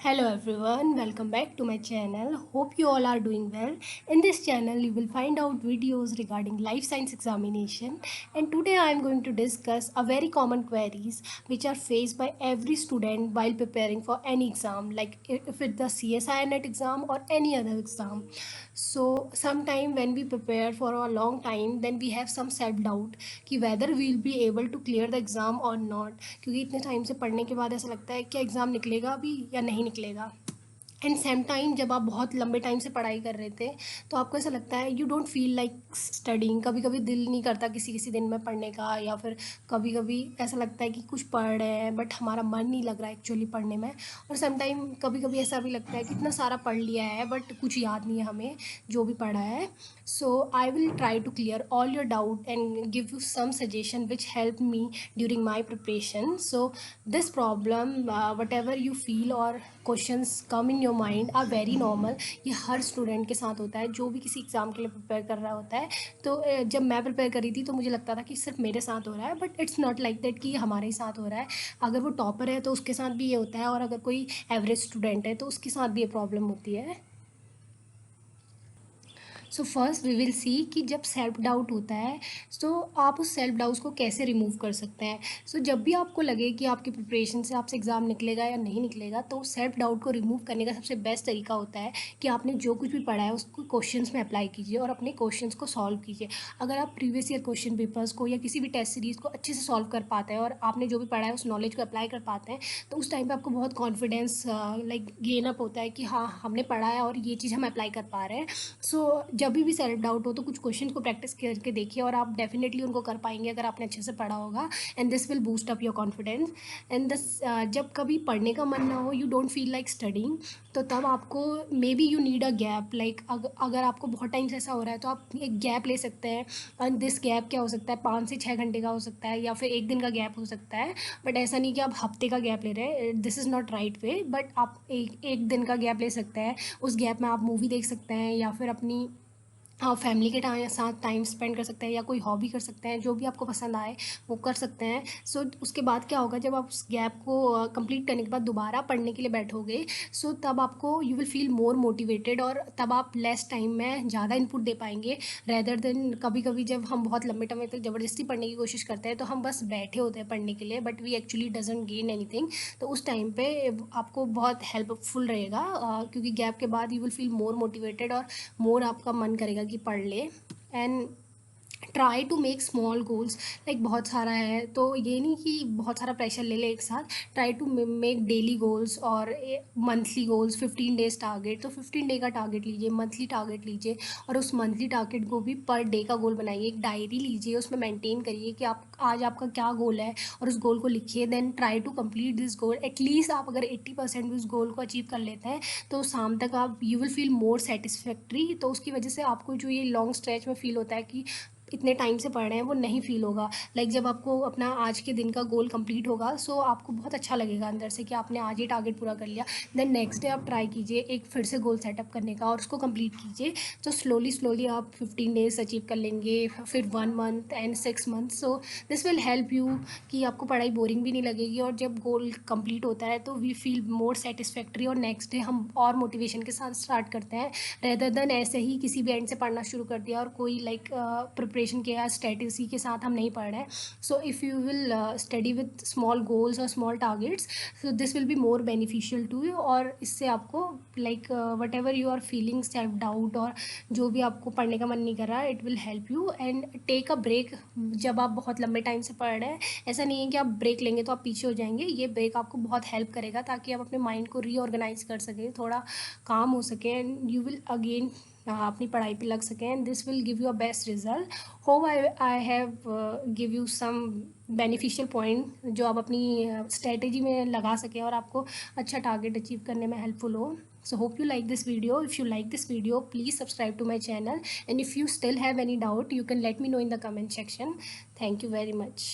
Hello everyone, welcome back to my channel. Hope you all are doing well. In this channel, you will find out videos regarding life science examination, and today I am going to discuss a very common queries which are faced by every student while preparing for any exam, like if it's the CSI NET exam or any other exam. So sometime when we prepare for a long time, then we have some self doubt कि whether we will be able to clear the exam or not, क्योंकि इतने time से पढ़ने के बाद ऐसा लगता है कि एग्ज़ाम निकलेगा अभी या नहीं निकलेगा। एंड सेम टाइम जब आप बहुत लंबे टाइम से पढ़ाई कर रहे थे तो आपको ऐसा लगता है you don't feel like studying. कभी कभी दिल नहीं करता किसी किसी दिन में पढ़ने का, या फिर कभी कभी ऐसा लगता है कि कुछ पढ़ रहे हैं बट हमारा मन नहीं लग रहा है एक्चुअली पढ़ने में। और सेम टाइम कभी कभी ऐसा भी लगता है कि इतना सारा पढ़ लिया है बट कुछ याद नहीं है हमें जो भी पढ़ा है। So I will try to clear all your doubt and give you some suggestion which help me during my preparation. So this problem whatever you feel और questions come in your mind are very normal. ये हर student के साथ होता है जो भी किसी एग्ज़ाम के लिए प्रिपेयर कर रहा होता है। तो जब मैं प्रिपेयर करी थी तो मुझे लगता था कि सिर्फ मेरे साथ हो रहा है, but it's not like that कि हमारे ही साथ हो रहा है। अगर वो टॉपर है तो उसके साथ भी ये होता है, और अगर कोई एवरेज स्टूडेंट है तो उसके साथ भी ये प्रॉब्लम होती है। So first we will see कि जब सेल्फ डाउट होता है तो आप उस सेल्फ डाउट को कैसे रिमूव कर सकते हैं। सो जब भी आपको लगे कि आपकी प्रिपरेशन से आपसे एग्ज़ाम निकलेगा या नहीं निकलेगा, तो सेल्फ डाउट को रिमूव करने का सबसे बेस्ट तरीका होता है कि आपने जो कुछ भी पढ़ा है उसको क्वेश्चंस में अप्लाई कीजिए और अपने क्वेश्चंस को सॉल्व कीजिए। अगर आप प्रीवियस ईयर क्वेश्चन पेपर्स को या किसी भी टेस्ट सीरीज़ को अच्छे से सॉल्व कर पाते हैं और आपने जो भी पढ़ा है उस नॉलेज को अप्लाई कर पाते हैं, तो उस टाइम पे आपको बहुत कॉन्फिडेंस लाइक गेन अप होता है कि हाँ, हमने पढ़ा है और ये चीज़ हम अप्लाई कर पा रहे हैं। सो जब भी सेल्फ डाउट हो तो कुछ क्वेश्चन को प्रैक्टिस करके देखिए और आप डेफिनेटली उनको कर पाएंगे अगर आपने अच्छे से पढ़ा होगा। And this will boost up your confidence. And this जब कभी पढ़ने का मन ना हो, you don't feel like studying, तो तब आपको may be you need a gap. Like अगर आपको बहुत टाइम से ऐसा हो रहा है तो आप एक गैप ले सकते हैं। एंड दिस गैप क्या हो सकता है, 5 से 6 घंटे का हो सकता है या फिर एक दिन का गैप हो सकता है। बट ऐसा नहीं कि आप हफ्ते का गैप ले रहे हैं, this is not right way. But आप एक दिन का गैप ले सकते हैं। उस गैप में आप मूवी देख सकते हैं या फिर अपनी फैमिली के साथ टाइम स्पेंड कर सकते हैं या कोई हॉबी कर सकते हैं, जो भी आपको पसंद आए वो कर सकते हैं। सो उसके बाद क्या होगा, जब आप उस गैप को कंप्लीट करने के बाद दोबारा पढ़ने के लिए बैठोगे, सो तब आपको you will feel more motivated और तब आप लेस टाइम में ज़्यादा इनपुट दे पाएंगे। रेदर देन कभी कभी जब हम बहुत लंबे टाइम तक ज़बरदस्ती पढ़ने की कोशिश करते हैं तो हम बस बैठे होते हैं पढ़ने के लिए, but we actually doesn't gain anything. तो उस टाइम पे आपको बहुत हेल्पफुल रहेगा, क्योंकि गैप के बाद you will feel more motivated और मोर आपका मन करेगा कि पढ़ ले। And try to make small goals. Like बहुत सारा है तो ये नहीं कि बहुत सारा प्रेशर ले ले एक साथ। Try to make daily goals और मंथली गोल्स। 15 डेज टारगेट, तो 15 डे का टारगेट लीजिए, मंथली टारगेट लीजिए, और उस मंथली टारगेट को भी पर डे का गोल बनाइए। एक डायरी लीजिए, उसमें मेंटेन करिए कि आप आज आपका क्या गोल है और उस गोल को लिखिए। Then try to complete this goal. At least आप अगर 80% उस गोल को अचीव कर लेते हैं तो शाम तक आप you will feel more satisfactory. तो उसकी वजह से आपको जो ये लॉन्ग स्ट्रेच में फील होता है कि इतने टाइम से पढ़ रहे हैं वो नहीं फील होगा। लाइक जब आपको अपना आज के दिन का गोल कंप्लीट होगा, सो आपको बहुत अच्छा लगेगा अंदर से कि आपने आज ये टारगेट पूरा कर लिया। देन नेक्स्ट डे आप ट्राई कीजिए एक फिर से गोल सेटअप करने का और उसको कंप्लीट कीजिए। तो स्लोली स्लोली आप 15 डेज अचीव कर लेंगे, फिर 1 month and 6 month. So this will help you कि आपको पढ़ाई बोरिंग भी नहीं लगेगी, और जब गोल कंप्लीट होता है तो वी फील मोर सेटिस्फैक्ट्री और नेक्स्ट डे हम और मोटिवेशन के साथ स्टार्ट करते हैं, रेदर देन ऐसे ही किसी भी एंड से पढ़ना शुरू कर दिया और कोई लाइक प्रिपरेशन के या स्ट्रेटजी के साथ हम नहीं पढ़ रहे हैं। So if you will study with small goals और small targets, so this will be more beneficial to you. और इससे आपको like whatever you are feeling self doubt और जो भी आपको पढ़ने का मन नहीं कर रहा, it will help you. And take a break. जब आप बहुत लंबे टाइम से पढ़ रहे हैं, ऐसा नहीं है कि आप ब्रेक लेंगे तो आप पीछे हो जाएंगे। ये ब्रेक आपको बहुत हेल्प करेगा ताकि आप अपने माइंड को रीऑर्गेनाइज कर सकें, थोड़ा काम हो सके, एंड यू विल अगेन अपनी पढ़ाई पे लग सकें। And this will give you a best result. Hope I have give you some beneficial point जो आप अपनी स्ट्रेटेजी में लगा सकें और आपको अच्छा टारगेट अचीव करने में हेल्पफुल हो। So hope you like this video. If you like this video, please subscribe to my channel, and if you still have any doubt, you can let me know in the comment section. Thank you very much.